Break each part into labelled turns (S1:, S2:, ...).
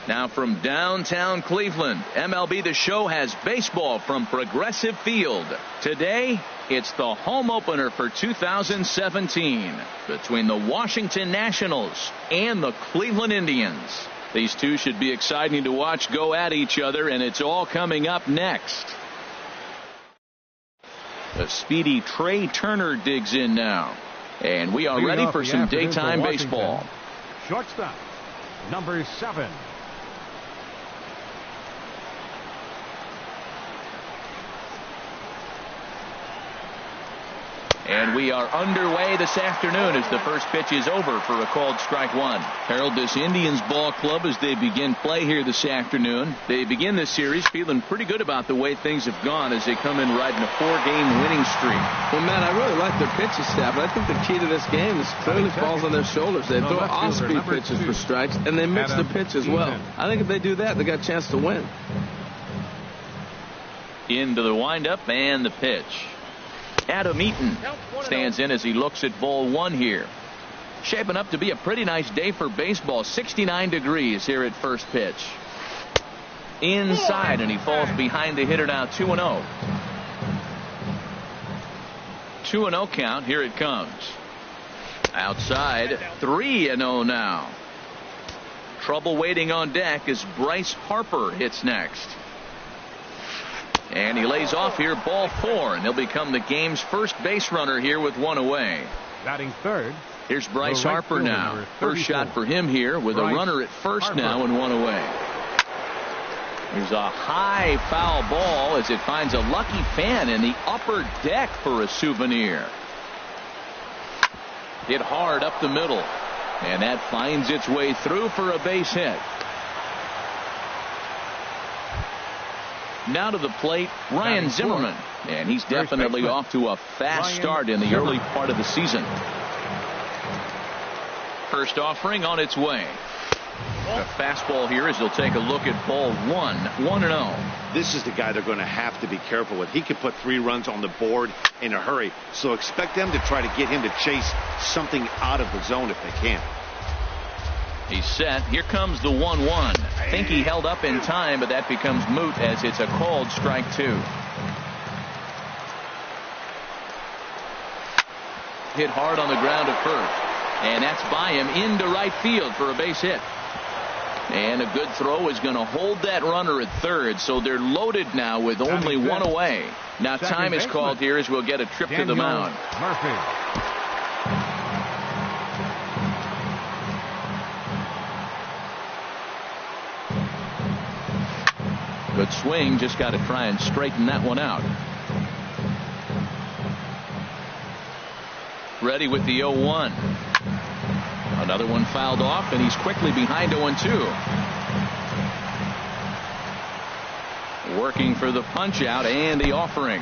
S1: Now from downtown Cleveland, MLB The Show has baseball from Progressive Field. Today, it's the home opener for 2017 between the Washington Nationals and the Cleveland Indians. These two should be exciting to watch go at each other, and it's all coming up next. The speedy Trey Turner digs in now. And we are ready for some daytime baseball.
S2: Shortstop, number 7.
S1: And we are underway this afternoon as the first pitch is over for a called strike one. Harold, this Indians ball club, as they begin play here this afternoon, they begin this series feeling pretty good about the way things have gone as they come in riding a 4-game winning streak.
S3: Well, Matt, I really like their pitching staff, but I think the key to this game is clearly falls on their shoulders. They throw off-speed pitches for strikes, and they mix the pitch as well. I think if they do that, they got a chance to win.
S1: Into the windup and the pitch. Adam Eaton stands in as he looks at ball one here. Shaping up to be a pretty nice day for baseball. 69 degrees here at first pitch. Inside, and he falls behind the hitter now. 2-0. 2-0 count. Here it comes. Outside. 3-0 now. Trouble waiting on deck as Bryce Harper hits next. And he lays off here, ball 4, and he'll become the game's first base runner here with one away.
S2: Batting third.
S1: Here's Bryce Harper now. First shot for him here with a runner at first now and one away. There's a high foul ball as it finds a lucky fan in the upper deck for a souvenir. Hit hard up the middle, and that finds its way through for a base hit. Now to the plate, Ryan Zimmerman, and he's definitely off to a fast start in the early part of the season. First offering on its way. A fastball here as they'll take a look at ball 1, 1-0.
S4: This is the guy they're going to have to be careful with. He could put 3 runs on the board in a hurry, so expect them to try to get him to chase something out of the zone if they can.
S1: He's set. Here comes the 1-1. Think he held up in time, but that becomes moot as it's a called strike 2. Hit hard on the ground at first, and that's by him into right field for a base hit. And a good throw is going to hold that runner at third, so they're loaded now with only one away. Now time is called here as we'll get a trip to the mound.
S2: Murphy.
S1: Good swing, just got to try and straighten that one out. Ready with the 0-1. Another one fouled off, and he's quickly behind 0-2. Working for the punch out and the offering.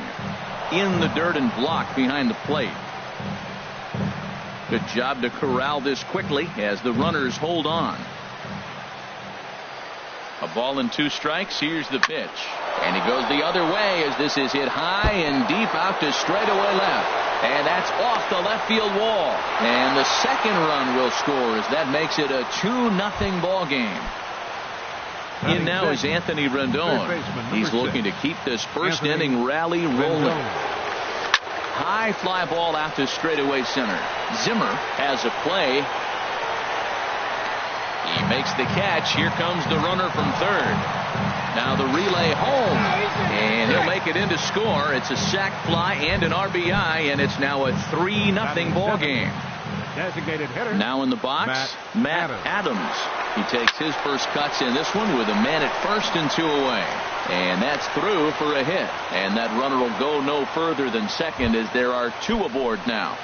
S1: In the dirt and blocked behind the plate. Good job to corral this quickly as the runners hold on. A ball and 2 strikes. Here's the pitch. And he goes the other way as this is hit high and deep out to straightaway left. And that's off the left field wall. And the second run will score as that makes it a 2-0 ball game. In now is Anthony Rendon. He's looking to keep this first inning rally rolling. High fly ball out to straightaway center. Zimmer has a play. He makes the catch. Here comes the runner from third. Now the relay home, and he'll make it into score. It's a sac fly and an RBI, and it's now a 3-0 ball game.
S2: Designated hitter.
S1: Now in the box, Matt Adams. He takes his first cuts in this one with a man at first and 2 away. And that's through for a hit. And that runner will go no further than second as there are 2 aboard now.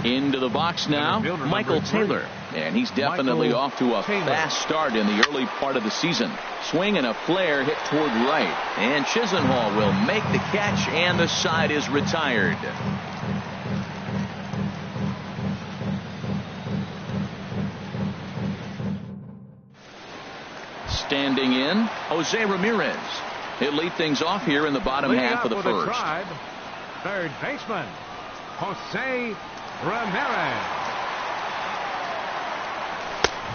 S1: Into the box now, Michael Taylor. And he's definitely off to a fast start in the early part of the season. Swing and a flare hit toward right. And Chisenhall will make the catch, and the side is retired. Standing in, Jose Ramirez. He'll lead things off here in the bottom half of the first.
S2: Third baseman, Jose Ramirez.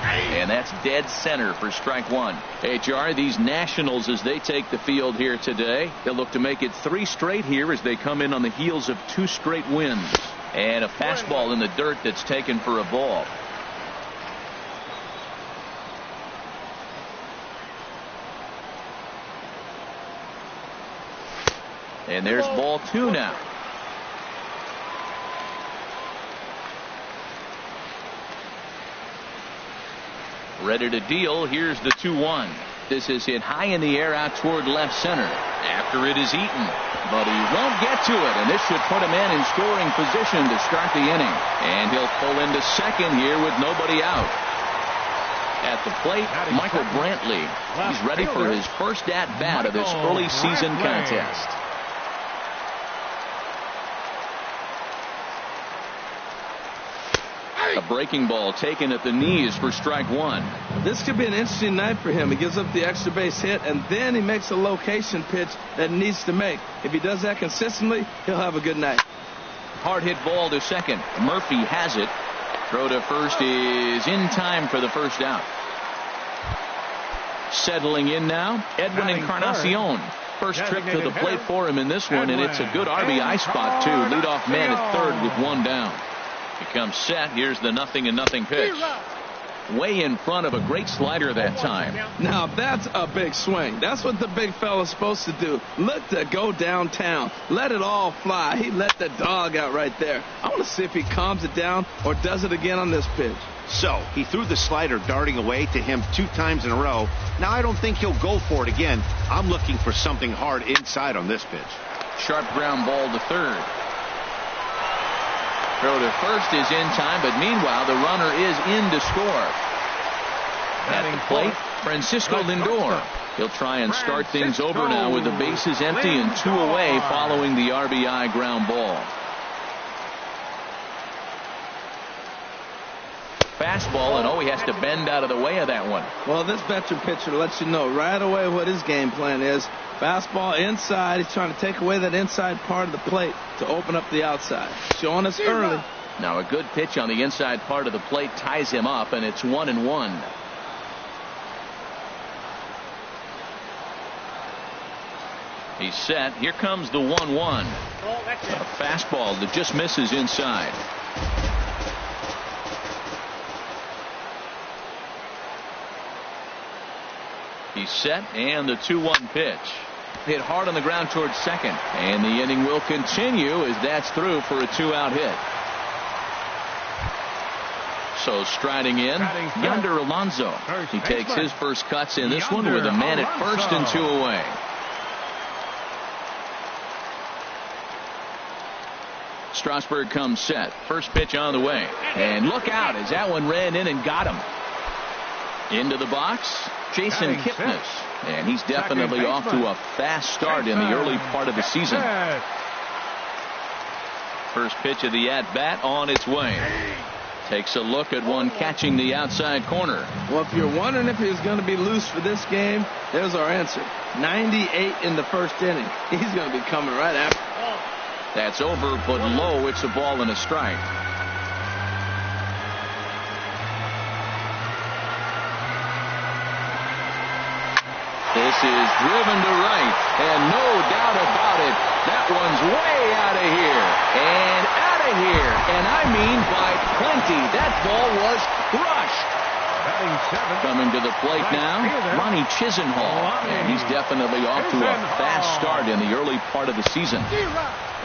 S1: And that's dead center for strike one. HR, these Nationals, as they take the field here today, they'll look to make it 3 straight here as they come in on the heels of 2 straight wins. And a fastball in the dirt that's taken for a ball. And there's ball 2 now. Ready to deal. Here's the 2-1. This is hit high in the air out toward left center. After it is eaten. But he won't get to it. And this should put a man in scoring position to start the inning. And he'll pull into second here with nobody out. At the plate, Michael Brantley. He's ready for his first at-bat of this early season contest. A breaking ball taken at the knees for strike one.
S3: This could be an interesting night for him. He gives up the extra base hit, and then he makes a location pitch that he needs to make. If he does that consistently, he'll have a good night.
S1: Hard hit ball to second. Murphy has it. Throw to first is in time for the first out. Settling in now, Edwin Encarnacion. First trip to the plate for him in this one, and it's a good RBI spot, too. Leadoff man at third with 1 down. He comes set. Here's the 0-0 pitch. Way in front of a great slider that time.
S3: Now that's a big swing. That's what the big fella's supposed to do. Look to go downtown. Let it all fly. He let the dog out right there. I want to see if he calms it down or does it again on this pitch.
S4: So he threw the slider darting away to him 2 times in a row. Now I don't think he'll go for it again. I'm looking for something hard inside on this pitch.
S1: Sharp ground ball to third. Throw to first is in time, but meanwhile the runner is in to score. At the plate, Francisco Lindor. He'll try and start things over now with the bases empty and 2 away following the RBI ground ball. Fastball, and he has to bend out of the way of that one.
S3: Well, this veteran pitcher lets you know right away what his game plan is. Fastball inside. He's trying to take away that inside part of the plate to open up the outside. Showing us early.
S1: Now a good pitch on the inside part of the plate ties him up, and it's 1-1. He's set. Here comes the 1-1. A fastball that just misses inside. He's set, and the 2-1 pitch. Hit hard on the ground towards second. And the inning will continue as that's through for a 2-out hit. So striding in, Yonder Alonso. He takes his first cuts in this one with a man at first and 2 away. Strasburg comes set. First pitch on the way. And look out as that one ran in and got him. Into the box, Jason Kipnis. And he's definitely off to a fast start in the early part of the season. First pitch of the at-bat on its way. Takes a look at one catching the outside corner.
S3: Well, if you're wondering if he's going to be loose for this game, there's our answer. 98 in the first inning. He's going to be coming right after.
S1: That's over, but low. It's a ball and a strike. This is driven to right, and no doubt about it, that one's way out of here, and out of here, and I mean by plenty. That ball was crushed. Coming to the plate now, Ronnie Chisenhall, and he's definitely off to a fast start in the early part of the season.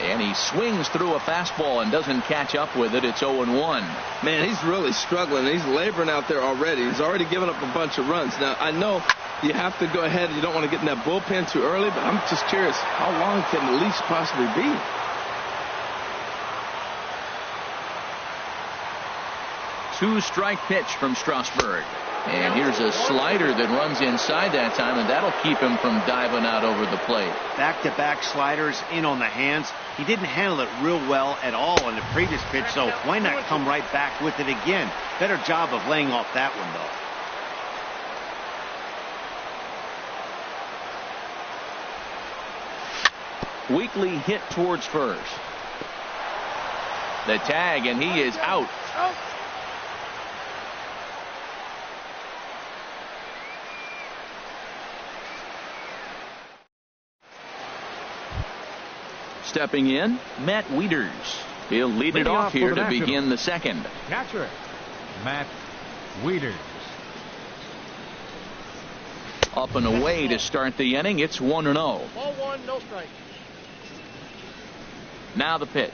S1: And he swings through a fastball and doesn't catch up with it. It's 0-1.
S3: Man, he's really struggling. He's laboring out there already. He's already given up a bunch of runs. Now, I know you have to go ahead. You don't want to get in that bullpen too early, but I'm just curious, how long can the leash possibly be?
S1: Two-strike pitch from Strasburg. And here's a slider that runs inside that time, and that'll keep him from diving out over the plate.
S4: Back-to-back sliders in on the hands. He didn't handle it real well at all in the previous pitch, so why not come right back with it again? Better job of laying off that one,
S1: though. Weekly hit towards first. The tag, and he is out. stepping in, Matt Wieters. He'll lead it off here to begin the second.
S2: Catcher, Matt Wieters.
S1: Up and away to start the inning. It's 1-0.
S5: Ball one, no strike.
S1: Now the pitch.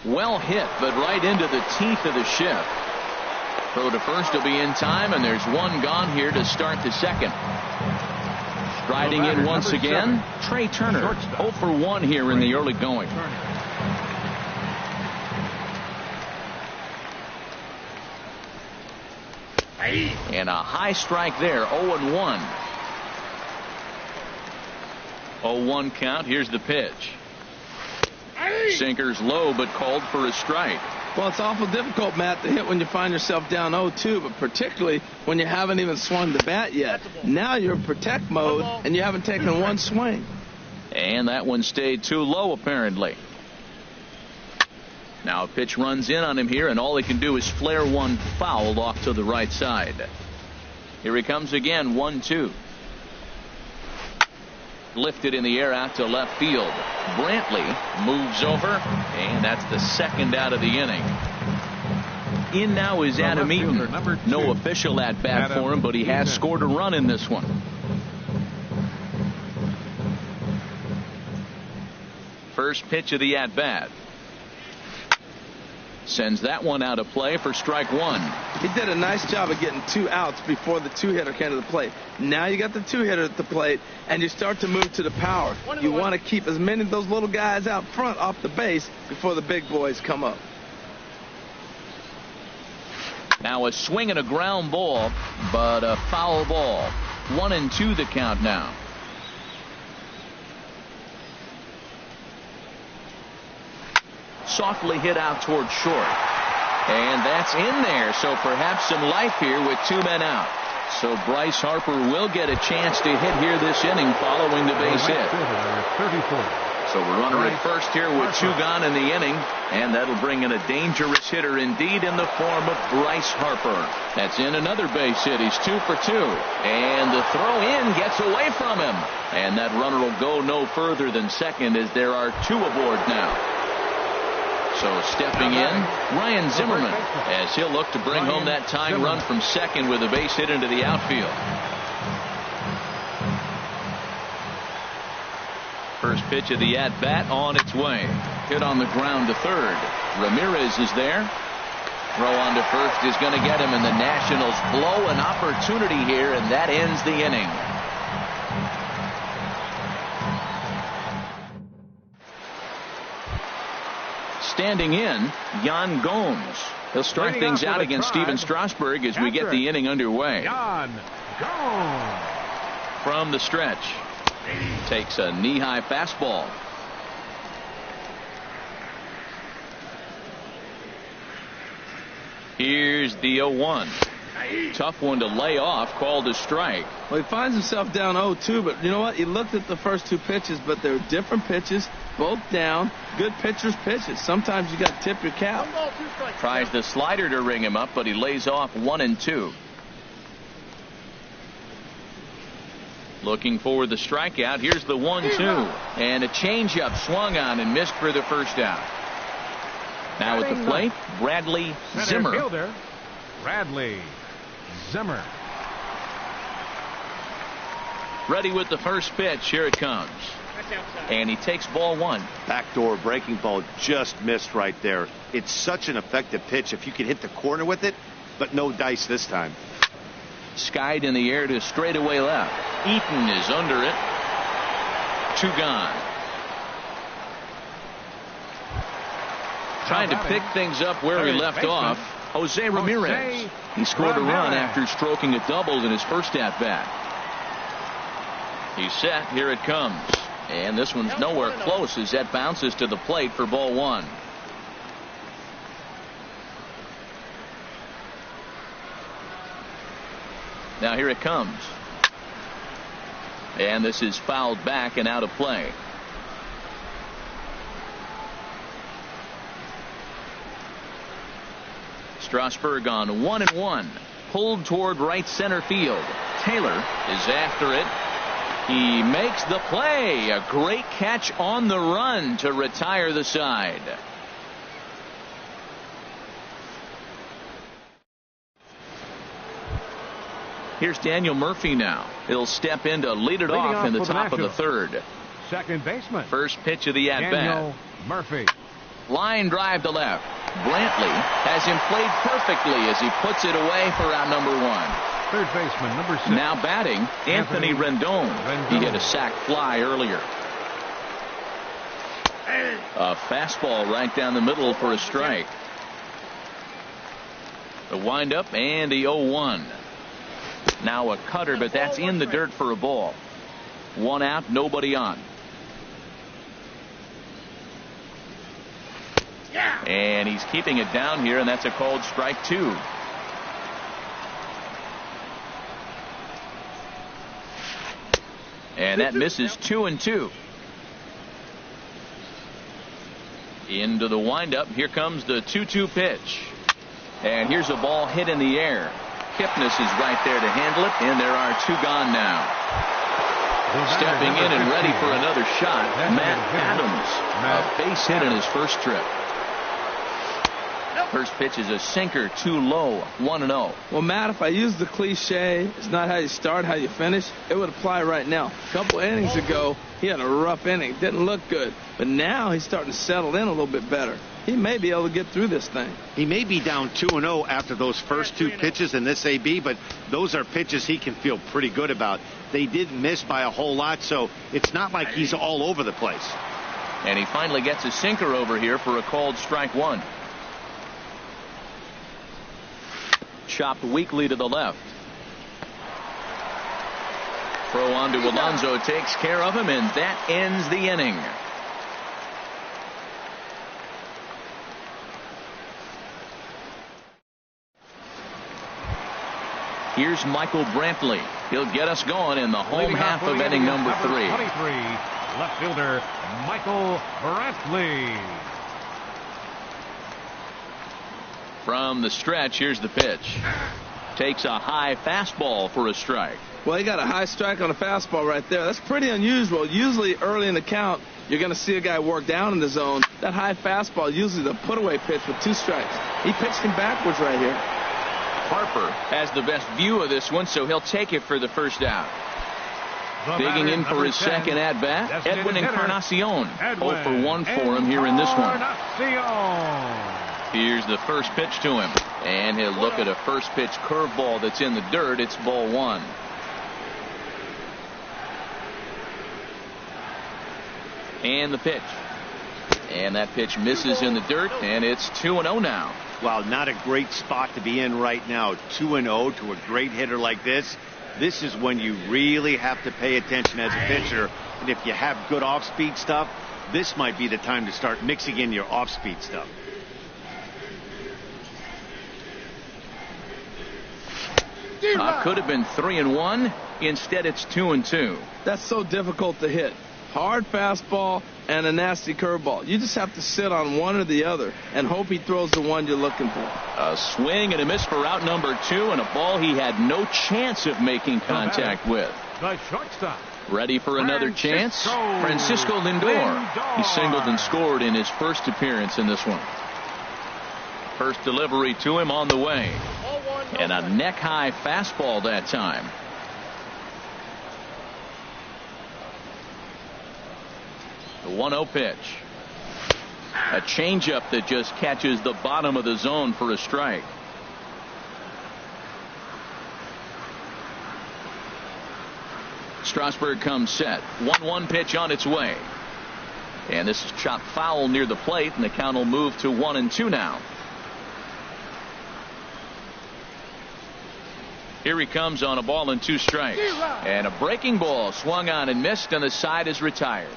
S1: Well hit, but right into the teeth of the shift. Throw to first will be in time, and there's one gone here to start the second. Striding in once again, Trey Turner. 0 for 1 here in the early going. And a high strike there, 0-1. 0-1 count. Here's the pitch. Sinker's low, but called for a strike.
S3: Well, it's awful difficult, Matt, to hit when you find yourself down 0-2, but particularly when you haven't even swung the bat yet. Now you're in protect mode, and you haven't taken one swing.
S1: And that one stayed too low, apparently. Now a pitch runs in on him here, and all he can do is flare one foul off to the right side. Here he comes again, 1-2. Lifted in the air out to left field. Brantley moves over, and that's the second out of the inning. In now is Adam Eaton. No official at bat for him, but he has scored a run in this one. First pitch of the at bat. Sends that one out of play for strike one.
S3: He did a nice job of getting 2 outs before the 2-hitter came to the plate. Now you got the 2-hitter at the plate, and you start to move to the power. You want to keep as many of those little guys out front off the base before the big boys come up.
S1: Now a swing and a ground ball, but a foul ball. 1-2 the count now. Softly hit out toward short. And that's in there, so perhaps some life here with 2 men out. So Bryce Harper will get a chance to hit here this inning following the base hit. So we're runner at first here with 2 gone in the inning, and that'll bring in a dangerous hitter indeed in the form of Bryce Harper. That's in another base hit. He's 2 for 2, and the throw in gets away from him, and that runner will go no further than second as there are 2 aboard now. So stepping in, Ryan Zimmerman, as he'll look to bring home that tying run from second with a base hit into the outfield. First pitch of the at-bat on its way. Hit on the ground to third. Ramirez is there. Throw on to first is going to get him, and the Nationals blow an opportunity here, and that ends the inning. Standing in, Jan Gomes. He'll start things out against Steven Strasburg as we get the inning underway.
S2: Jan Gomes.
S1: From the stretch. Takes a knee-high fastball. Here's the 0-1. Tough one to lay off, called a strike.
S3: Well, he finds himself down 0-2, but you know what? He looked at the first 2 pitches, but they're different pitches, both down. Good pitchers' pitches. Sometimes you got to tip your cap.
S1: Tries the slider to ring him up, but he lays off 1-2. Looking for the strikeout. Here's the 1-2, and a changeup swung on and missed for the first out. Now at the plate, Bradley Zimmer.
S2: Fielder, Bradley Zimmer.
S1: Ready with the first pitch. Here it comes. And he takes ball 1.
S4: Backdoor breaking ball just missed right there. It's such an effective pitch if you can hit the corner with it, but no dice this time.
S1: Skied in the air to straightaway left. Eaton is under it. 2 gone. Trying to pick things up where he left off. Jose Ramirez. He scored a run after stroking a double in his first at bat. He's set. Here it comes. And this one's nowhere close as that bounces to the plate for ball 1. Now here it comes. And this is fouled back and out of play. Strasburg on 1-1. Pulled toward right center field. Taylor is after it. He makes the play. A great catch on the run to retire the side. Here's Daniel Murphy now. He'll step in to lead it off in the top of the third.
S2: Second baseman.
S1: First pitch of the at-bat.
S2: Daniel Murphy.
S1: Line drive to left. Brantley has him played perfectly as he puts it away for out number one.
S2: Third baseman, number 6.
S1: Now batting, Anthony Rendon. He hit a sac fly earlier. A fastball right down the middle for a strike. The windup and the 0-1. Now a cutter, but that's in the dirt for a ball. One out, nobody on. And he's keeping it down here, and that's a called strike 2. And that misses 2-2. Into the windup. Here comes the 2-2 pitch. And here's a ball hit in the air. Kipnis is right there to handle it, and there are 2 gone now. Stepping in and ready for another shot, Matt Adams. A base hit in his first trip. First pitch is a sinker, too low, 1-0.
S3: Well, Matt, if I use the cliche, it's not how you start, how you finish, it would apply right now. A couple innings ago, he had a rough inning. Didn't look good. But now he's starting to settle in a little bit better. He may be able to get through this thing.
S4: He may be down 2-0 after those first 2 pitches in this AB, but those are pitches he can feel pretty good about. They did miss by a whole lot, so it's not like he's all over the place.
S1: And he finally gets a sinker over here for a called strike 1. Chopped weakly to the left. Throw on to Alonso takes care of him, and that ends the inning. Here's Michael Brantley. He'll get us going in the home half of inning number 3.
S2: 23, left fielder Michael Brantley.
S1: From the stretch, here's the pitch. Takes a high fastball for a strike.
S3: Well, he got a high strike on a fastball right there. That's pretty unusual. Usually early in the count, you're going to see a guy work down in the zone. That high fastball, usually the put-away pitch with 2 strikes. He pitched him backwards right here.
S1: Harper has the best view of this one, so he'll take it for the first out. Digging in for his second at-bat, Edwin Encarnacion. 0 for 1 for him here in this one. Here's the first pitch to him. And he'll look at a first pitch curveball that's in the dirt. It's ball 1. And the pitch. And that pitch misses in the dirt, and it's 2-0 now.
S4: Wow, not a great spot to be in right now. 2-0 to a great hitter like this. This is when you really have to pay attention as a pitcher. And if you have good off-speed stuff, this might be the time to start mixing in your off-speed stuff.
S1: Could have been 3-1. Instead, it's 2-2.
S3: That's so difficult to hit. Hard fastball and a nasty curveball. You just have to sit on one or the other and hope he throws the one you're looking for.
S1: A swing and a miss for out number 2, and a ball he had no chance of making contact with.
S2: The shortstop.
S1: Ready for another chance? Francisco Lindor. He singled and scored in his first appearance in this one. First delivery to him on the way. And a neck-high fastball that time. The 1-0 pitch. A changeup that just catches the bottom of the zone for a strike. Strasburg comes set. 1-1 pitch on its way. And this is chopped foul near the plate, and the count will move to 1-2 now. Here he comes on a ball and 2 strikes. And a breaking ball swung on and missed, and the side is retired.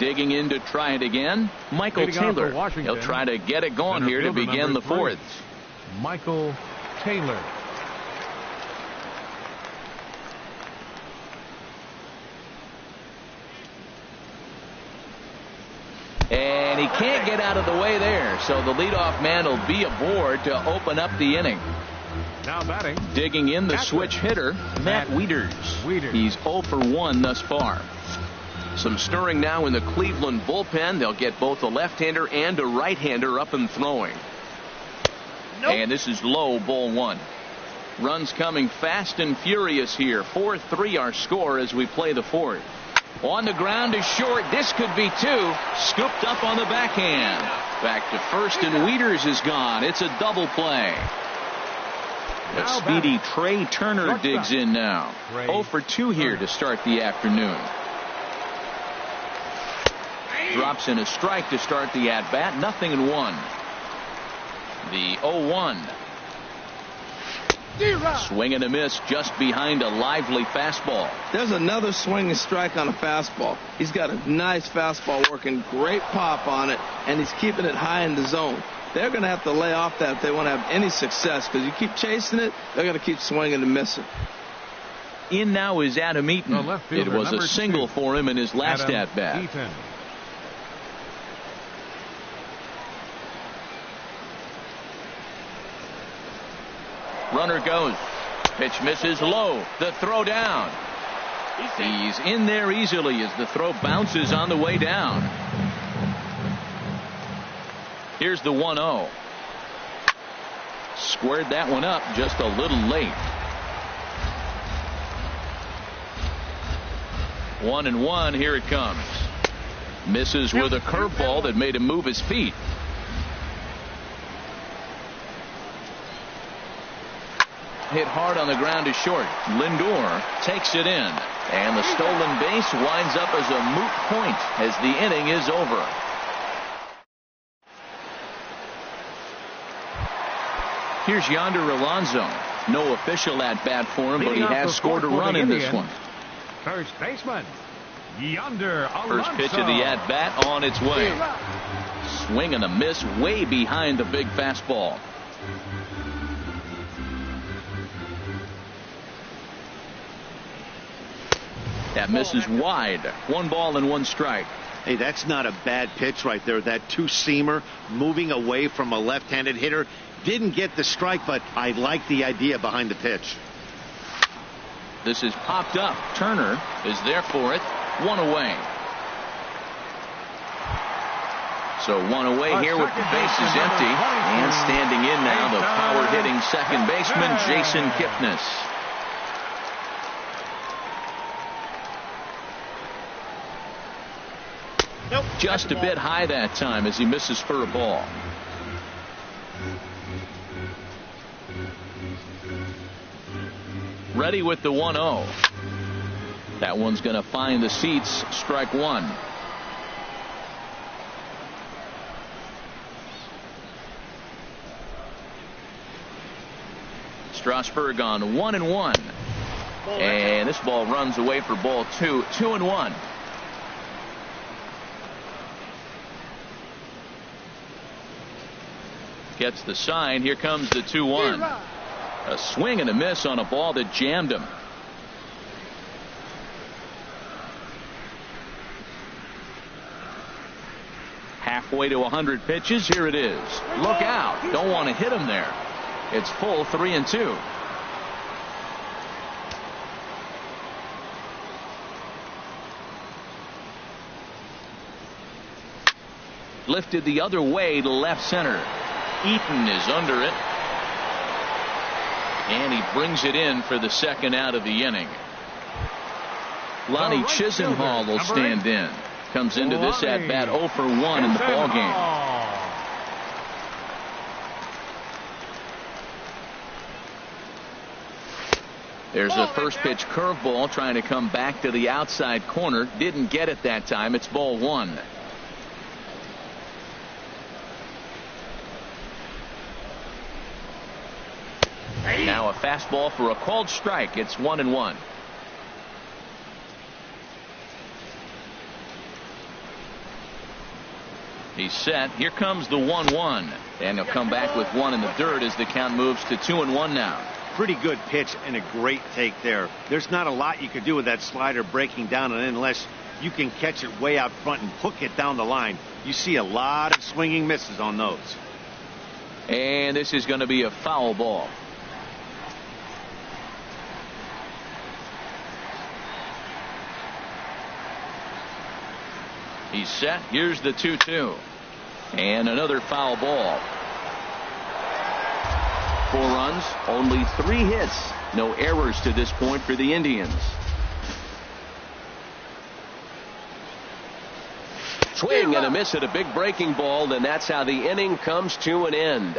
S1: Digging in to try it again, Michael Taylor. He'll try to get it going here to begin the 4th.
S2: Michael Taylor.
S1: And he he can't get out of the way there, so the leadoff man will be aboard to open up the inning.
S2: Now batting.
S1: Digging in the switch hitter, Matt Wieters. He's 0 for 1 thus far. Some stirring now in the Cleveland bullpen. They'll get both a left-hander and a right-hander up and throwing. And this is low, ball 1. Runs coming fast and furious here. 4-3 our score as we play the 4th. On the ground is short. This could be 2. Scooped up on the backhand. Back to first, and Wieters is gone. It's a double play. The speedy Trey Turner digs in now. 0 for 2 here to start the afternoon. Drops in a strike to start the at-bat. 0-1. The 0-1. Swing and a miss just behind a lively fastball.
S3: There's another swing and strike on a fastball. He's got a nice fastball working, great pop on it, and he's keeping it high in the zone. They're going to have to lay off that if they want to have any success, because you keep chasing it, they're going to keep swinging and missing.
S1: In now is Adam Eaton. It was a single for him in his last at-bat. Runner goes. Pitch misses low. The throw down. He's in there easily as the throw bounces on the way down. Here's the 1-0. Squared that one up just a little late. 1-1. Here it comes. Misses with a curveball that made him move his feet. Hit hard on the ground is short. Lindor takes it in, and the stolen base winds up as a moot point as the inning is over. Here's Yonder Alonso. No official at bat for him, but he has scored a run in this one.
S2: First baseman Yonder Alonso.
S1: First pitch of the at bat on its way. Swing and a miss way behind the big fastball. That misses wide. 1 ball and 1 strike.
S4: Hey, that's not a bad pitch right there. That two-seamer moving away from a left-handed hitter. Didn't get the strike, but I like the idea behind the pitch.
S1: This is popped up. Turner is there for it. 1 away. So 1 away here with the bases empty. And standing in now, the power-hitting second baseman, Jason Kipnis. Just a bit high that time as he misses for a ball. Ready with the 1-0. That one's going to find the seats. Strike 1. Strasburg on 1-1. And this ball runs away for ball 2. 2-1. Gets the sign. Here comes the 2-1. A swing and a miss on a ball that jammed him. Halfway to 100 pitches. Here it is. Look out. Don't want to hit him there. It's full 3-2. Lifted the other way to left center. Eaton is under it. And he brings it in for the second out of the inning. Lonnie Chisenhall will stand in. Comes into this at bat 0 for 1 in the ball game. There's a first pitch curveball trying to come back to the outside corner. Didn't get it that time. It's ball 1. Now a fastball for a called strike. It's 1-1. He's set. Here comes the 1-1. And he'll come back with 1 in the dirt as the count moves to 2-1 now.
S4: Pretty good pitch and a great take there. There's not a lot you could do with that slider breaking down, and unless you can catch it way out front and hook it down the line. You see a lot of swinging misses on those.
S1: And this is going to be a foul ball. He's set. Here's the 2-2. And another foul ball. 4 runs, only 3 hits. No errors to this point for the Indians. Swing and a miss at a big breaking ball, and that's how the inning comes to an end.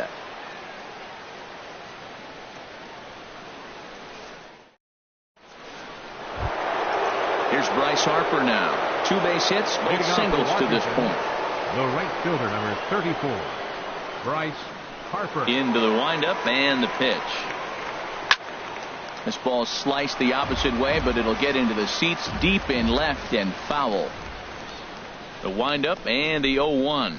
S1: Here's Bryce Harper now. 2 base hits, both singles to this point.
S2: The right fielder, number 34, Bryce Harper.
S1: Into the windup and the pitch. This ball sliced the opposite way, but it'll get into the seats deep in left and foul. The windup and the 0-1.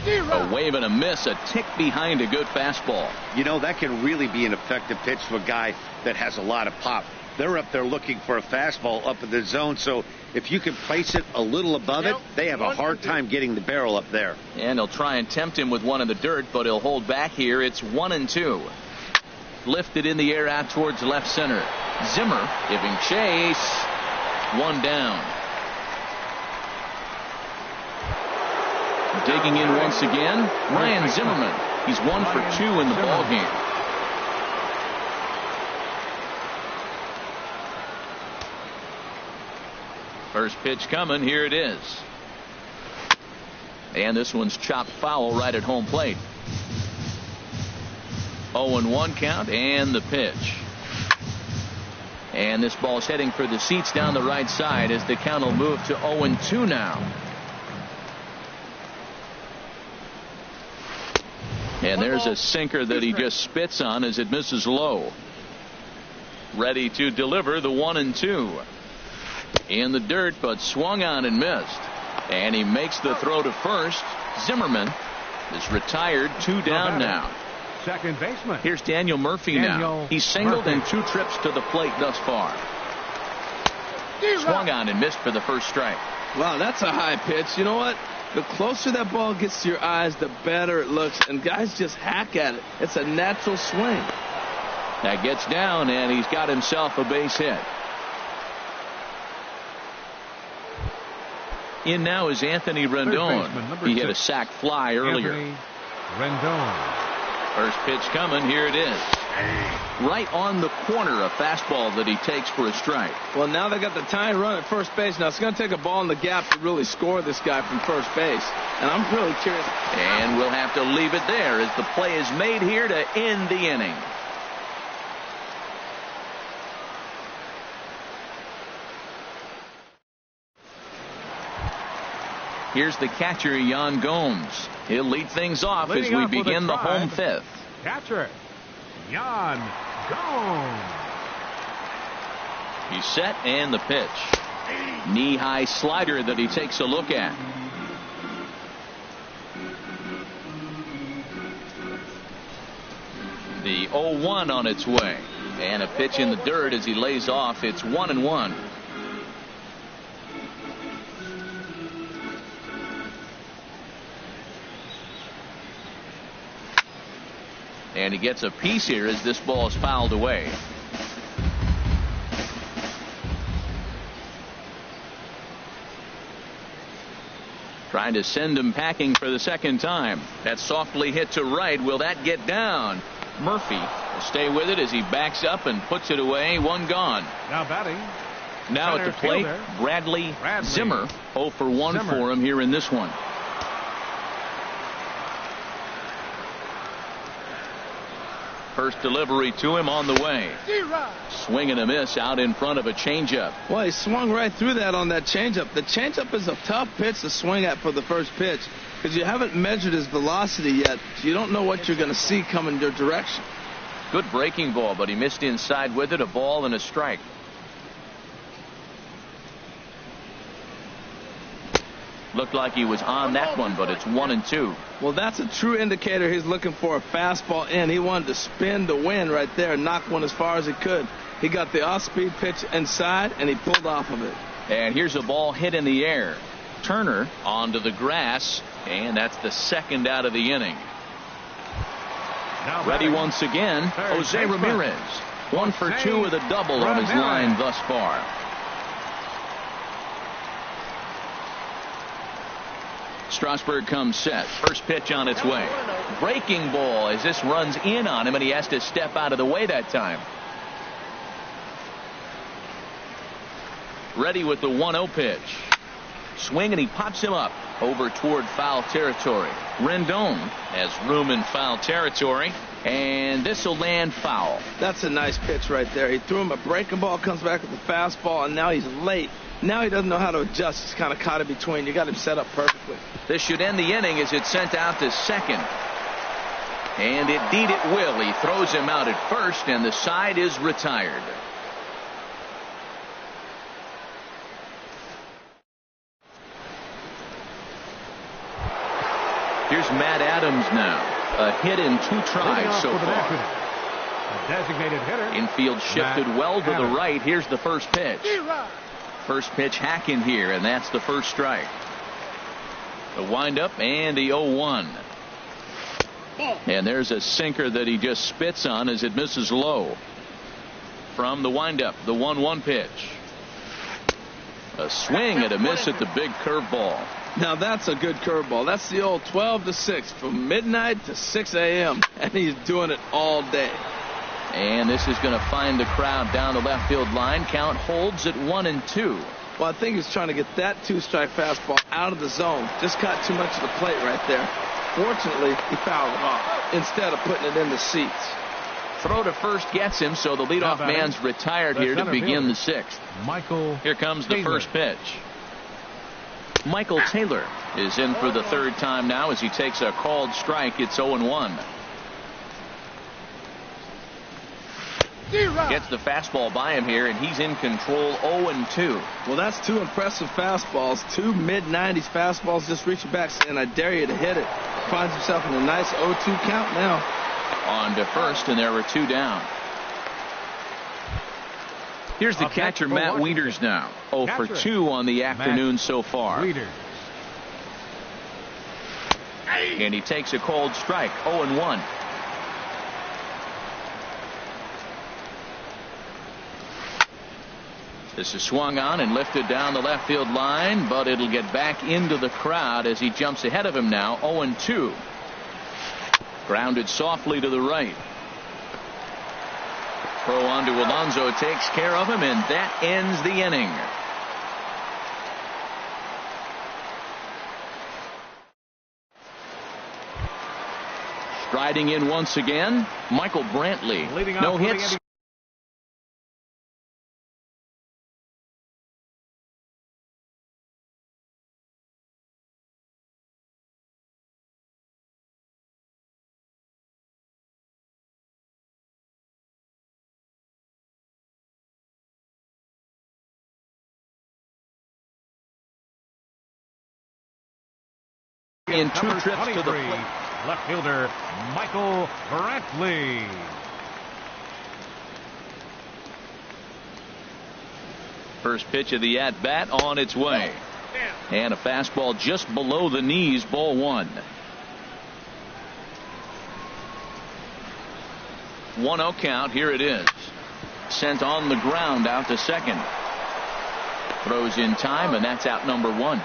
S1: A wave and a miss, a tick behind a good fastball.
S4: You know, that can really be an effective pitch to a guy that has a lot of pop. They're up there looking for a fastball up in the zone, so if you can place it a little above it, they have a hard time getting the barrel up there.
S1: And they'll try and tempt him with one in the dirt, but he'll hold back here. It's 1-2. Lifted in the air out towards left center. Zimmer giving chase. 1 down. Digging in once again, Ryan Zimmerman. He's 1 for 2 in the ballgame. First pitch coming. Here it is. And this one's chopped foul right at home plate. 0-1 count and the pitch. And this ball's heading for the seats down the right side as the count will move to 0-2 now. And there's a sinker that he just spits on as it misses low. Ready to deliver the 1-2. In the dirt, but swung on and missed. And he makes the throw to first. Zimmerman is retired. 2 down now.
S2: Second baseman.
S1: Here's Daniel Murphy now. He's singled in 2 trips to the plate thus far. Swung on and missed for the first strike.
S3: Wow, that's a high pitch. You know what? The closer that ball gets to your eyes, the better it looks. And guys just hack at it. It's a natural swing.
S1: That gets down, and he's got himself a base hit. In now is Anthony Rendon. He hit a sac fly earlier.
S2: Anthony Rendon.
S1: First pitch coming. Here it is. Right on the corner, a fastball that he takes for a strike.
S3: Well, now they got the tying run at first base. Now it's going to take a ball in the gap to really score this guy from first base. And I'm really curious.
S1: And we'll have to leave it there as the play is made here to end the inning. Here's the catcher, Yan Gomes. He'll lead things off as we begin the home 5th.
S2: Catcher, Yan Gomes.
S1: He's set and the pitch. Knee-high slider that he takes a look at. The 0-1 on its way. And a pitch in the dirt as he lays off. It's 1-1. And he gets a piece here as this ball is fouled away. Trying to send him packing for the second time. That softly hit to right. Will that get down? Murphy will stay with it as he backs up and puts it away. 1 gone.
S2: Now batting.
S1: Now at the plate, Bradley Zimmer. 0 for 1 for him here in this one. First delivery to him on the way. Swing and a miss out in front of a changeup.
S3: Well, he swung right through that on that changeup. The changeup is a tough pitch to swing at for the first pitch because you haven't measured his velocity yet. So you don't know what you're going to see coming your direction.
S1: Good breaking ball, but he missed inside with it. A ball and a strike. Looked like he was on that one, but it's 1-2.
S3: Well, that's a true indicator he's looking for a fastball in. He wanted to spin the wind right there and knock one as far as he could. He got the off-speed pitch inside, and he pulled off of it.
S1: And here's a ball hit in the air. Turner onto the grass, and that's the second out of the inning.
S2: Now
S1: Ready once again, Jose Ramirez. 1 for 2 with a double on his line thus far. Strasburg comes set. First pitch on its way. Breaking ball as this runs in on him, and he has to step out of the way that time. Ready with the 1-0 pitch. Swing, and he pops him up over toward foul territory. Rendon has room in foul territory, and this will land foul.
S3: That's a nice pitch right there. He threw him a breaking ball, comes back with the fastball, and now he's late. Now he doesn't know how to adjust. He's kind of caught in between. You got him set up perfectly.
S1: This should end the inning as it's sent out to second. And indeed it will. He throws him out at first, and the side is retired. Here's Matt Adams now. A hit in 2 tries so far.
S2: A designated hitter.
S1: Infield shifted well to the right. Here's the first pitch. First pitch hack in here, and that's the first strike. The windup and the 0-1. And there's a sinker that he just spits on as it misses low. From the windup, the 1-1 pitch. A swing and a miss at the big curveball.
S3: Now that's a good curveball. That's the old 12 to 6 from midnight to 6 a.m. and he's doing it all day.
S1: And this is going to find the crowd down the left field line. Count holds at 1-2.
S3: Well, I think he's trying to get that 2-strike fastball out of the zone. Just caught too much of the plate right there. Fortunately, he fouled it off instead of putting it in the seats.
S1: Throw to first gets him, so the leadoff man's retired here to begin the 6th. Here comes the first pitch. Michael Taylor is in for the 3rd time now as he takes a called strike. It's 0-1. Gets the fastball by him here, and he's in control. 0-2.
S3: Well, that's 2 impressive fastballs. 2 mid-90s fastballs just reaching back saying, I dare you to hit it. Finds himself in a nice 0-2 count now.
S1: On to first, and there were 2 down. Here's the catcher, Matt Wieters now. 0 for 2 on the afternoon so far. And he takes a cold strike. 0-1. This is swung on and lifted down the left field line, but it'll get back into the crowd as he jumps ahead of him now. 0-2. Grounded softly to the right. Throw on to Alonso takes care of him, and that ends the inning. Striding in once again, Michael Brantley. No hits. In 2 trips to the plate.
S2: Left fielder Michael Brantley.
S1: First pitch of the at-bat on its way. And a fastball just below the knees, ball 1. 1-0 count. Here it is. Sent on the ground out to second. Throws in time, and that's out number 1.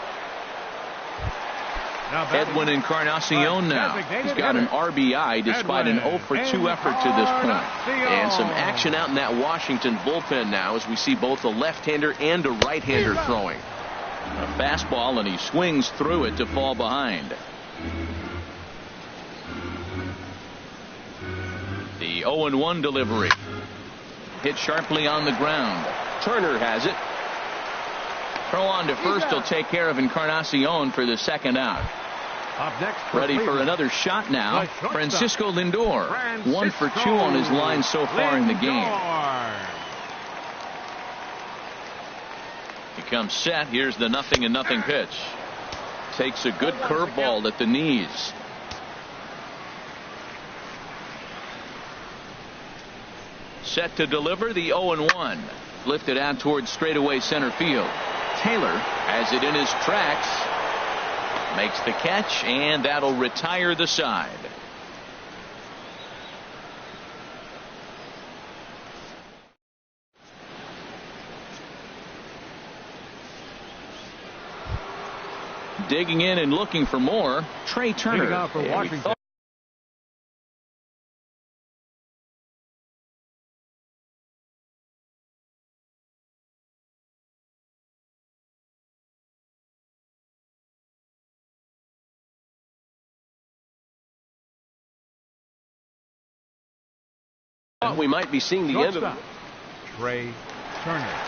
S1: Edwin Encarnacion now. He's got an RBI despite an 0 for 2 effort to this point. And some action out in that Washington bullpen now as we see both a left-hander and a right-hander throwing. A fastball, and he swings through it to fall behind. The 0-1 delivery. Hit sharply on the ground. Turner has it. Throw on to first will take care of Encarnacion for the second out. Ready for another shot now. Francisco Lindor. 1 for 2 on his line so far in the game. He comes set. Here's the 0-0 pitch. Takes a good curveball at the knees. Set to deliver the 0-1. Lifted out towards straightaway center field. Taylor has it in his tracks. Makes the catch, and that'll retire the side. Digging in and looking for more, Trey Turner.
S2: Leading off for Washington.
S5: We might be seeing the end of it.
S2: Trey Turner.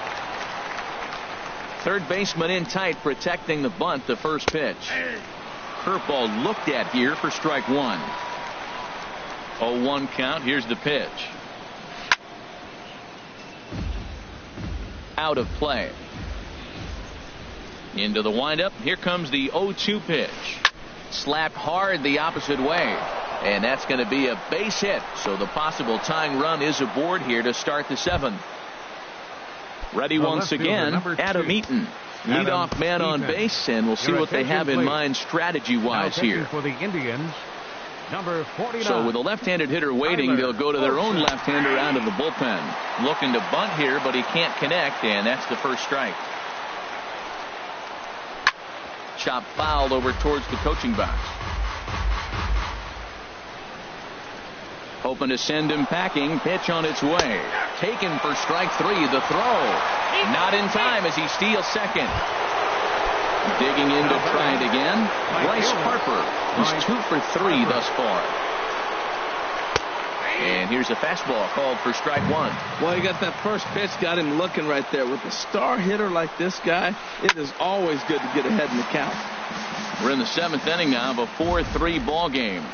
S1: Third baseman in tight, protecting the bunt. The first pitch. Curveball looked at here for strike one. 0-1 count. Here's the pitch. Out of play. Into the windup. Here comes the 0-2 pitch. Slapped hard the opposite way. And that's going to be a base hit. So the possible tying run is aboard here to start the seventh. Ready once again, Adam Eaton. Leadoff man on base, and we'll see what they have in mind strategy-wise here.
S2: For the Indians, number 49.
S1: So with a left-handed hitter waiting, they'll go to their own left-hander out of the bullpen. Looking to bunt here, but he can't connect, and that's the first strike. Chop fouled over towards the coaching box. Hoping to send him packing. Pitch on its way. Taken for strike three. The throw. Not in time as he steals second. Digging in to try it again. Bryce Harper. He's 2 for 3 thus far. And here's a fastball called for strike one.
S3: Well, you got that first pitch, got him looking right there. With a star hitter like this guy, it is always good to get ahead in the count.
S1: We're in the seventh inning now of a 4-3 ball game.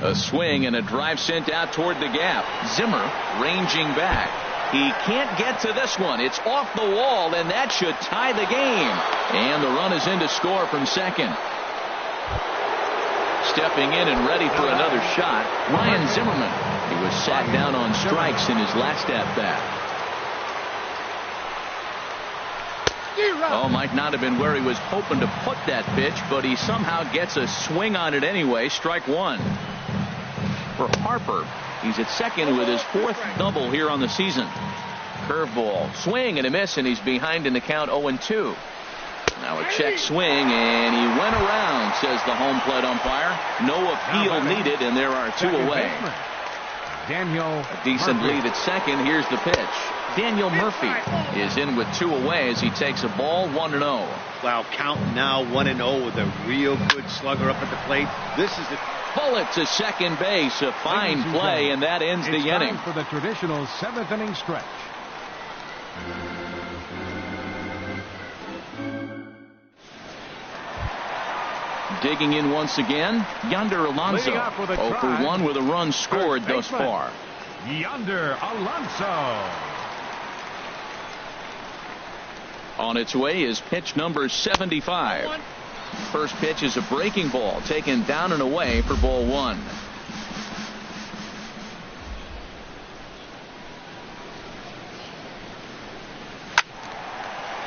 S1: A swing and a drive sent out toward the gap. Zimmer ranging back. He can't get to this one. It's off the wall, and that should tie the game. And the run is in to score from second. Stepping in and ready for another shot, Ryan Zimmerman. He was sat down on strikes in his last at-bat. Oh, might not have been where he was hoping to put that pitch, but he somehow gets a swing on it anyway. Strike one. For Harper, he's at second with his 4th double here on the season. Curveball, swing and a miss, and he's behind in the count 0-2. Now a check swing, and he went around, says the home plate umpire. No appeal needed, and there are 2 away. A decent lead at second. Here's the pitch. Daniel Murphy is in with 2 away as he takes a ball 1-0.
S4: Wow, count now 1-0 with a real good slugger up at the plate. This is the
S1: bullet to second base. A fine play, and that ends the inning.
S2: For the traditional 7th inning stretch.
S1: Digging in once again, Yonder Alonso. 0 for 1 with a run scored thus far.
S2: Yonder Alonso.
S1: On its way is pitch number 75. First pitch is a breaking ball taken down and away for ball 1.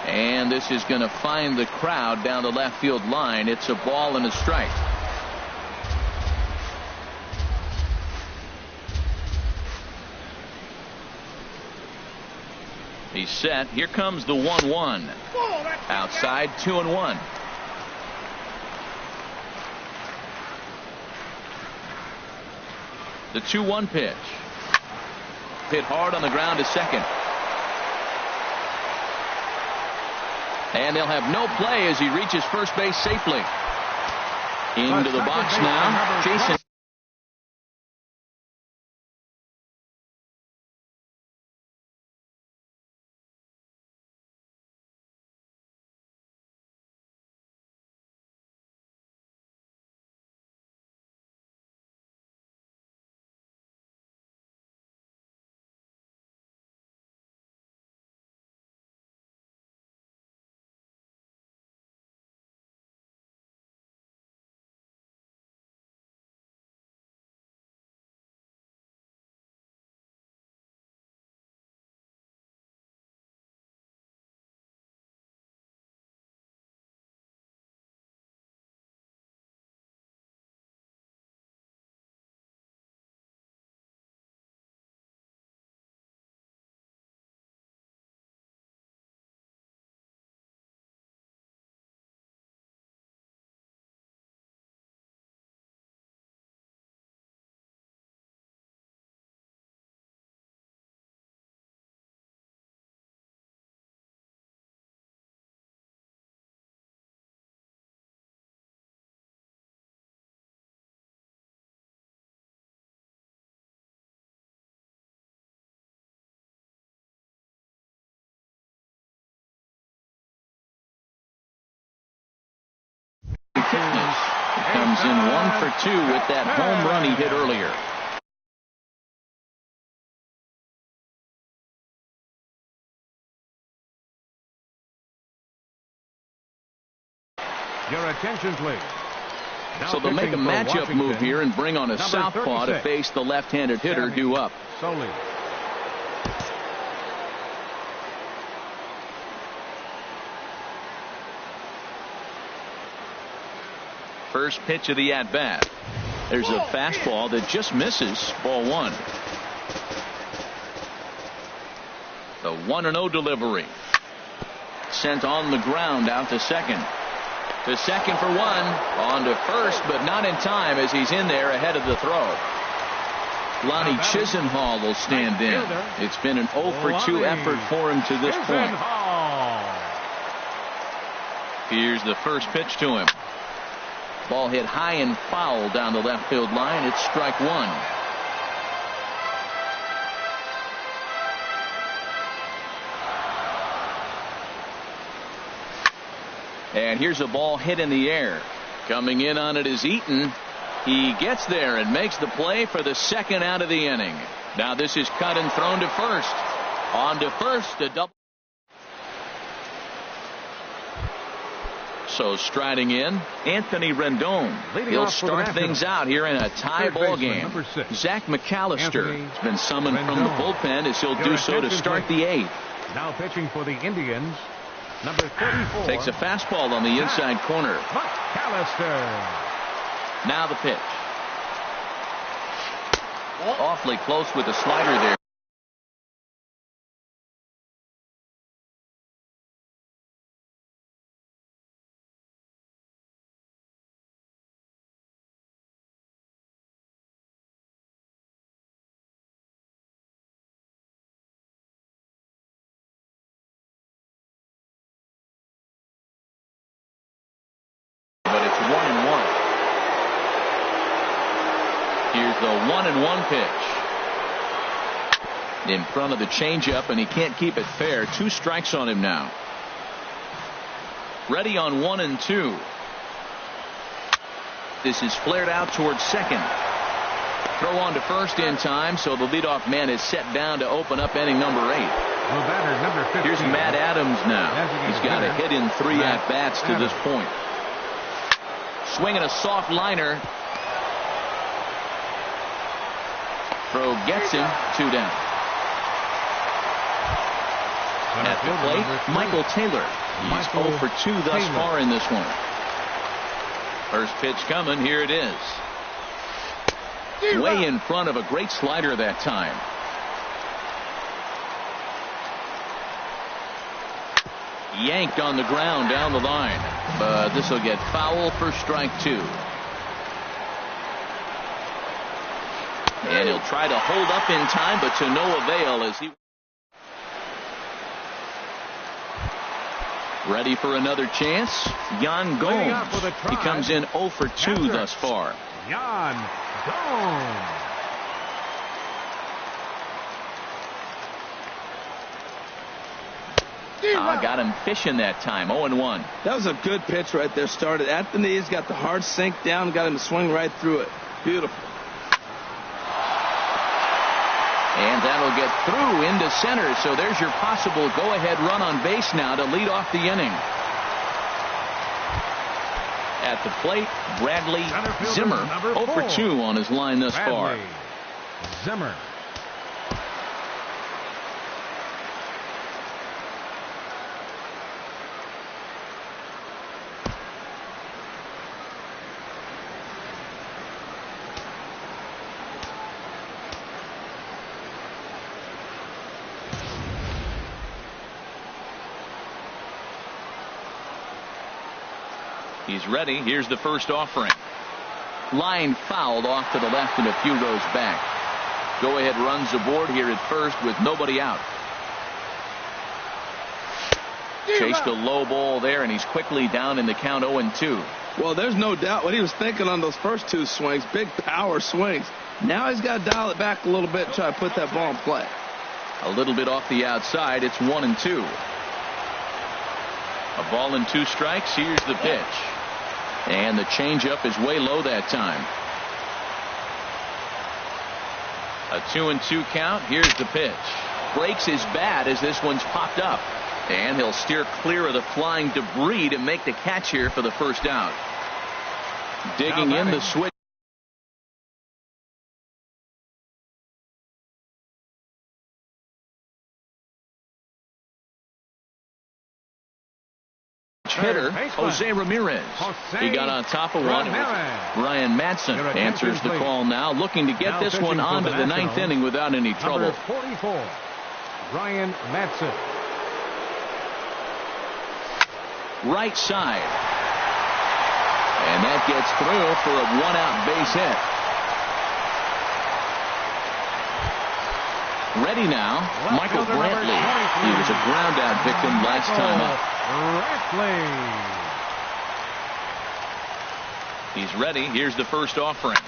S1: And this is going to find the crowd down the left field line. It's a ball and a strike. He's set. Here comes the 1-1. Outside, 2-1. The 2-1 pitch. Hit hard on the ground to second. And they'll have no play as he reaches first base safely. Into the box now, Jason. He's in 1 for 2 with that home run he hit earlier.
S2: Your attention, please. Now
S1: So they'll make a
S2: pitching for
S1: matchup move
S2: Washington,
S1: here and bring on a
S2: number
S1: southpaw to
S2: 36,
S1: face the left-handed hitter due up.
S2: Solely.
S1: First pitch of the at-bat. There's a fastball that just misses. Ball 1. The 1-0 delivery. Sent on the ground out to second. To second for 1. On to first, but not in time as he's in there ahead of the throw. Lonnie Chisenhall will stand in. It's been an 0 for 2 effort for him to this point. Here's the first pitch to him. Ball hit high and foul down the left field line. It's strike 1. And here's a ball hit in the air. Coming in on it is Eaton. He gets there and makes the play for the second out of the inning. Now this is cut and thrown to first. On to first, a double. So striding in, Anthony Rendon. He'll start things out here in a tie ball game. Zach McAllister has been summoned from the bullpen as he'll do so to start the 8th.
S2: Now pitching for the Indians, number 34.
S1: Takes a fastball on the inside corner.
S2: McAllister.
S1: Now the pitch. Awfully close with the slider there. But it's 1-1. Here's the 1-1 pitch. In front of the changeup, and he can't keep it fair. 2 strikes on him now. Ready on 1-2. This is flared out towards second. Throw on to first in time, so the leadoff man is set down to open up inning number 8.
S2: The batter, number 15.
S1: Here's Matt Adams now. He's got a hit in 3 at-bats to this point. Swinging a soft liner. Throw gets him. 2 down. At the plate, Michael Taylor. He's 0 for 2 thus far in this one. First pitch coming. Here it is. Way in front of a great slider that time. Yanked on the ground down the line. But this will get foul for strike 2. And he'll try to hold up in time, but to no avail as he. Ready for another chance. Yan Gomes. He comes in 0 for 2 thus far.
S2: Yan Gomes.
S1: Got him fishing that time. 0-1.
S3: That was a good pitch right there. Started at the knees, got the hard sink down, got him to swing right through it. Beautiful.
S1: And that'll get through into center. So there's your possible go-ahead run on base now to lead off the inning. At the plate, Bradley Zimmer. 0 for 2 on his line thus far.
S2: Zimmer.
S1: He's ready. Here's the first offering. Line fouled off to the left and a few rows back. Go ahead runs aboard here at first with nobody out. Chased a low ball there, and he's quickly down in the count 0-2.
S3: Well, there's no doubt what he was thinking on those first 2 swings. Big power swings. Now he's got to dial it back a little bit and try to put that ball in play.
S1: A little bit off the outside. It's 1-2. A ball and 2 strikes. Here's the pitch. And the changeup is way low that time. A 2-2 count. Here's the pitch. Breaks his bat as this one's popped up. And he'll steer clear of the flying debris to make the catch here for the first out. Digging in the switch hitter, Jose Ramirez. He got on top of one. Ryan Madsen answers the call now, looking to get this one onto the ninth inning without any trouble.
S2: 44, Ryan Madsen.
S1: Right side. And that gets through for a one-out base hit. Ready now, Michael Brantley. He was a ground-out victim last time up. He's ready. Here's the first offering.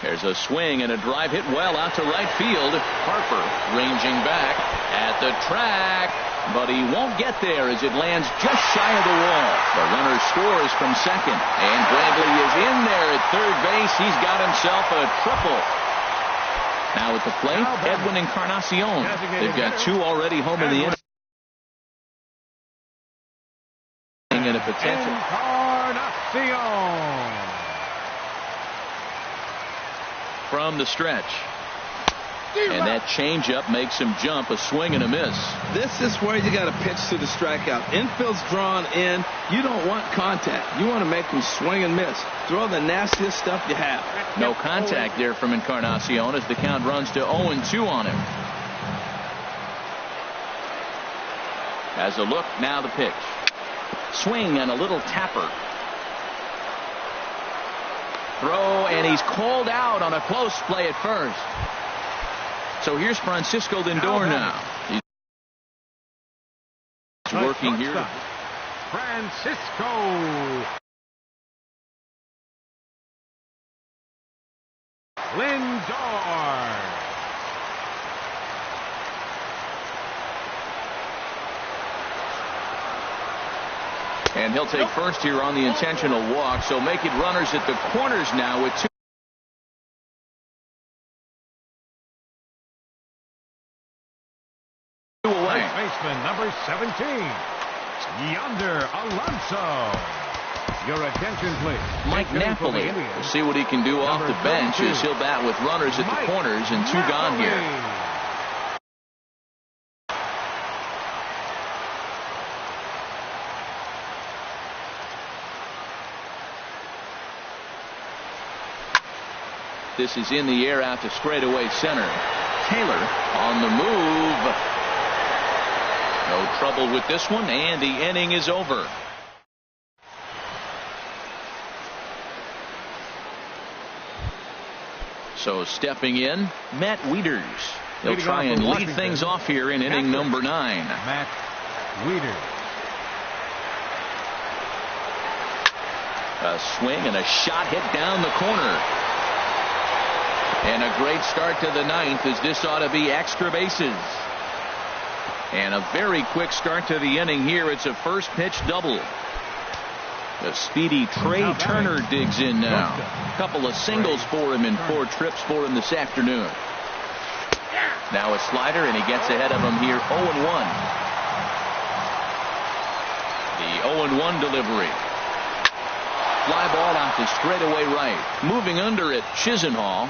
S1: There's a swing and a drive hit well out to right field. Harper ranging back at the track, but he won't get there as it lands just shy of the wall. The runner scores from second, and Brantley is in there at third base. He's got himself a triple. Now at the plate, Edwin Encarnacion. They've got two already home in the inning. And a potential.
S2: Encarnacion.
S1: From the stretch. And that changeup makes him jump. A swing and a miss.
S3: This is where you got to pitch to the strikeout. Infield's drawn in. You don't want contact. You want to make them swing and miss. Throw the nastiest stuff you have.
S1: No contact there from Encarnacion as the count runs to 0-2 on him. As a look, now the pitch. Swing and a little tapper. Throw, and he's called out on a close play at first. So here's Francisco Lindor now. He's working here.
S2: Francisco Lindor.
S1: And he'll take first here on the intentional walk. So make it runners at the corners now with two. Away.
S2: Baseman number 17, Yonder Alonso. Your attention, please.
S1: Mike Napoli. We'll see what he can do off the bench as he'll bat with runners at the corners and two gone here. This is in the air out to straightaway center. Taylor on the move. No trouble with this one, and the inning is over. So stepping in, Matt Wieters. He'll try and lead things off here in inning number 9.
S2: Matt Wieters.
S1: A swing and a shot hit down the corner. And a great start to the 9th as this ought to be extra bases. And a very quick start to the inning here. It's a first pitch double. The speedy Trey Turner digs in now. A couple of singles for him and 4 trips for him this afternoon. Now a slider, and he gets ahead of him here. 0-1. The 0-1 delivery. Fly ball out to straightaway right. Moving under it, Chisenhall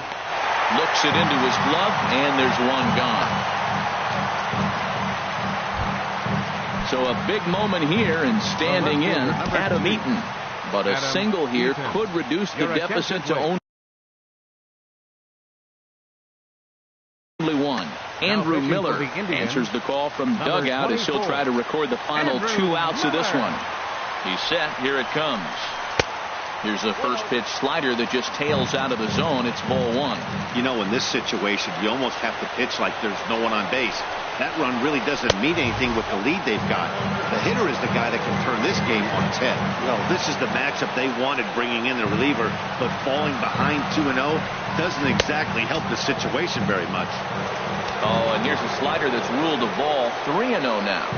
S1: looks it into his glove, and there's one gone. So a big moment here, and standing in, Adam Eaton. But a single here could reduce the deficit to only 1. Andrew Miller answers the call from dugout as he'll try to record the final 2 outs of this one. He's set. Here it comes. Here's a first pitch slider that just tails out of the zone. It's ball 1.
S4: You know, in this situation, you almost have to pitch like there's no one on base. That run really doesn't mean anything with the lead they've got. The hitter is the guy that can turn this game on its head. Well, this is the matchup they wanted, bringing in the reliever, but falling behind 2-0 doesn't exactly help the situation very much.
S1: Oh, and here's a slider that's ruled a ball. 3-0 now.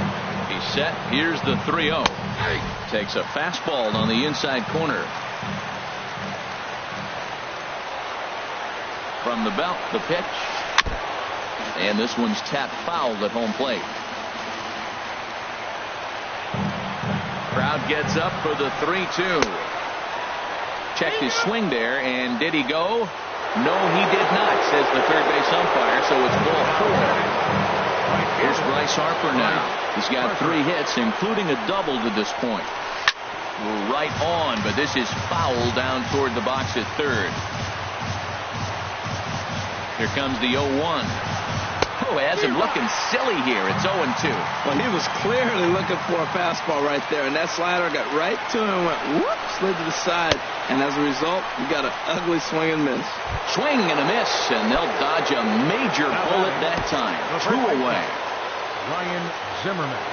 S1: He's set. Here's the 3-0. Takes a fastball on the inside corner. From the belt, the pitch. And this one's tapped foul at home plate. Crowd gets up for the 3-2. Checked his swing there, and did he go? No, he did not, says the third base umpire, so it's ball 4. Here's Bryce Harper now. He's got 3 hits, including a double to this point. Right on, but this is foul down toward the box at third. Here comes the 0-1. Oh, has him looking silly here. It's 0-2.
S3: Well, he was clearly looking for a fastball right there, and that slider got right to him and went whoop, slid to the side. And as a result, you got an ugly swing and miss.
S1: Swing and a miss, and they'll dodge a major bullet that time. 2 away.
S2: Ryan Zimmerman.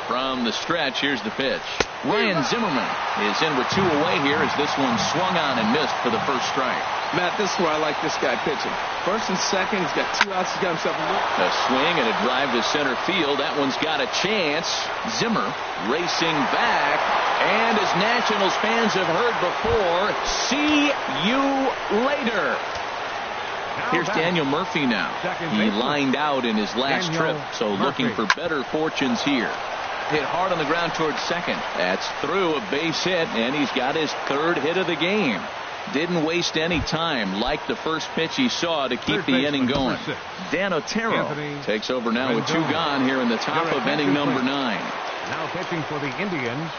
S1: From the stretch, here's the pitch. Ryan Zimmerman is in with 2 away here as this one swung on and missed for the first strike.
S3: Matt, this is where I like this guy pitching. First and second, he's got 2 outs. He's got himself a
S1: swing and a drive to center field. That one's got a chance. Zimmer racing back. And as Nationals fans have heard before, see you later. Here's Daniel Murphy now. He lined out in his last trip, so looking for better fortunes here. Hit hard on the ground towards second. That's through, a base hit, and he's got his 3rd hit of the game. Didn't waste any time, like the first pitch he saw, to keep the inning going. Dan Otero takes over now with 2 gone here in the top of inning number 9.
S2: Now pitching for the Indians,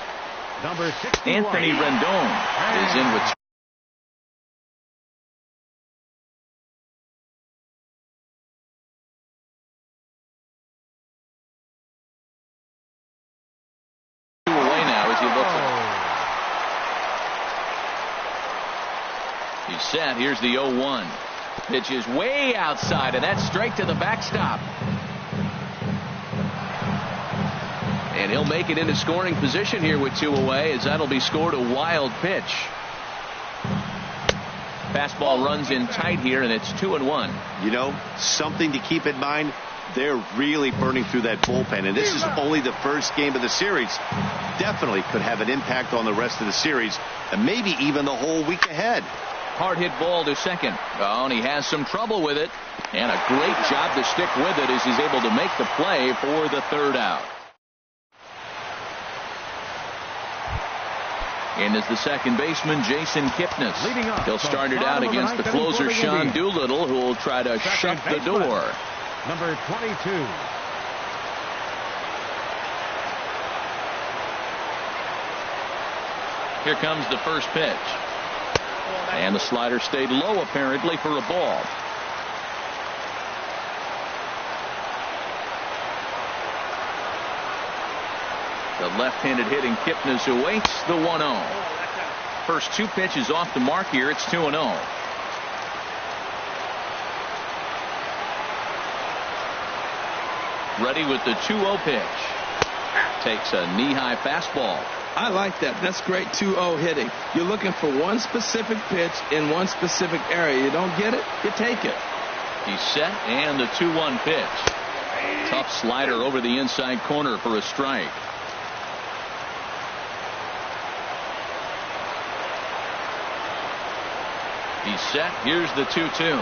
S2: number 61.
S1: Anthony Rendon is in with 2 away now as he looks. He's set. Here's the 0-1. Pitch is way outside, and that's straight to the backstop. And he'll make it into scoring position here with 2 away, as that'll be scored a wild pitch. Fastball runs in tight here, and it's 2-1.
S4: You know, something to keep in mind, they're really burning through that bullpen, and this is only the first game of the series. Definitely could have an impact on the rest of the series, and maybe even the whole week ahead.
S1: Hard hit ball to second. Oh, and he has some trouble with it. And a great job to stick with it as he's able to make the play for the 3rd out. And as the second baseman, Jason Kipnis. He'll start it out against the closer, Sean Doolittle, who will try to shut the door.
S2: Number 22.
S1: Here comes the first pitch. And the slider stayed low, apparently, for a ball. The left-handed hitting Kipnis awaits the 1-0. First 2 pitches off the mark here. It's 2-0. Ready with the 2-0 pitch. Takes a knee-high fastball.
S3: I like that. That's great 2-0 hitting. You're looking for one specific pitch in one specific area. You don't get it, you take it.
S1: He's set, and the 2-1 pitch. Tough slider over the inside corner for a strike. He's set. Here's the 2-2.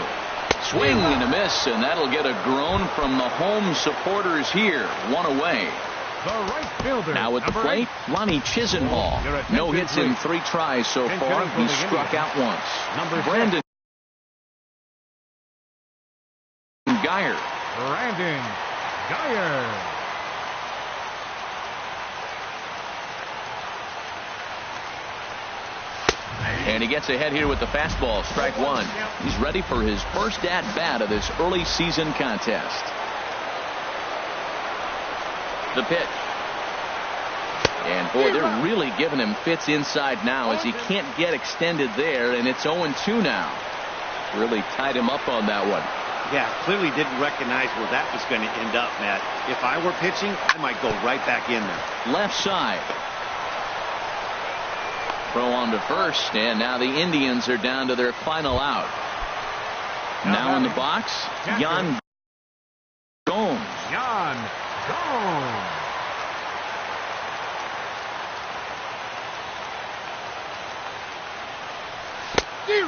S1: Swing and a miss, and that'll get a groan from the home supporters here. 1 away.
S2: The right fielder.
S1: Now at the plate, Lonnie Chisenhall. No hits in 3 tries so far. He's struck out once. Brandon Geyer.
S2: Brandon Geyer.
S1: And he gets ahead here with the fastball. Strike 1. He's ready for his first at-bat of this early season contest. The pitch. And boy, they're really giving him fits inside now as he can't get extended there, and it's 0-2 now. Really tied him up on that one.
S4: Yeah, clearly didn't recognize where that was going to end up, Matt. If I were pitching, I might go right back in there.
S1: Left side. Throw on to first, and now the Indians are down to their final out. Now in the box, Yan Gomes.
S2: Yan Gomes.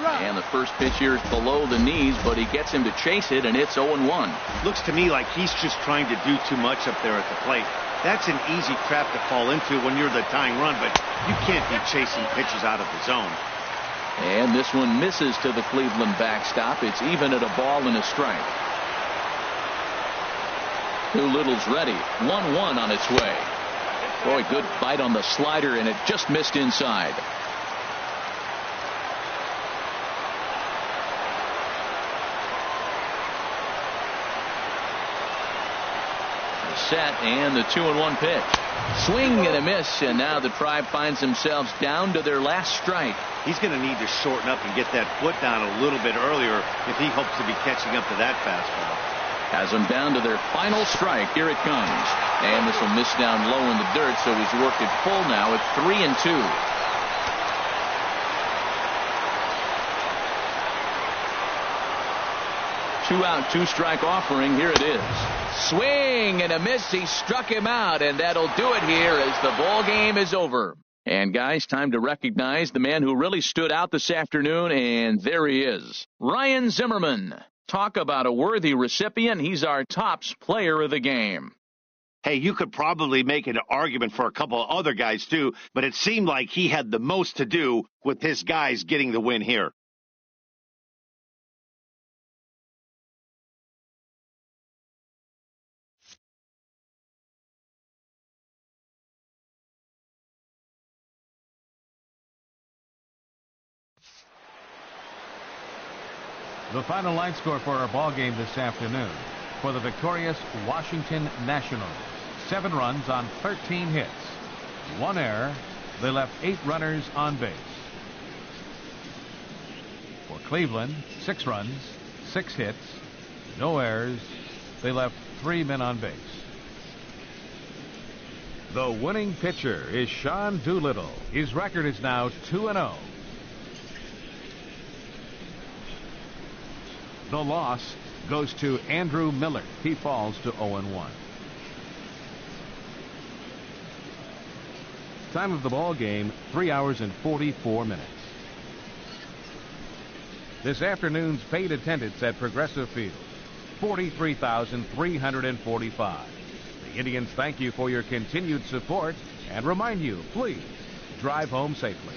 S1: And the first pitch here is below the knees, but he gets him to chase it, and it's 0-1.
S4: Looks to me like he's just trying to do too much up there at the plate. That's an easy trap to fall into when you're the tying run, but you can't be chasing pitches out of the zone.
S1: And this one misses to the Cleveland backstop. It's even at a ball and a strike. Doolittle's ready. 1-1 on its way. Boy, good bite on the slider, and it just missed inside. Set, and the 2-1 pitch. Swing and a miss, and now the Tribe finds themselves down to their last strike.
S4: He's going to need to shorten up and get that foot down a little bit earlier if he hopes to be catching up to that fastball.
S1: Has them down to their final strike. Here it comes. And this will miss down low in the dirt, so he's worked it full now at 3-2. 2-out, 2-strike offering. Here it is. Swing and a miss. He struck him out, and that'll do it here as the ball game is over. And guys, time to recognize the man who really stood out this afternoon, and there he is. Ryan Zimmerman. Talk about a worthy recipient. He's our tops player of the game.
S4: Hey, you could probably make an argument for a couple of other guys too, but it seemed like he had the most to do with his guys getting the win here.
S2: The final line score for our ball game this afternoon. For the victorious Washington Nationals, 7 runs on 13 hits. 1 error. They left 8 runners on base. For Cleveland, 6 runs, 6 hits, no errors. They left 3 men on base. The winning pitcher is Sean Doolittle. His record is now 2-0. The loss goes to Andrew Miller. He falls to 0-1. Time of the ball game, 3 hours and 44 minutes. This afternoon's paid attendance at Progressive Field, 43,345. The Indians thank you for your continued support and remind you, please drive home safely.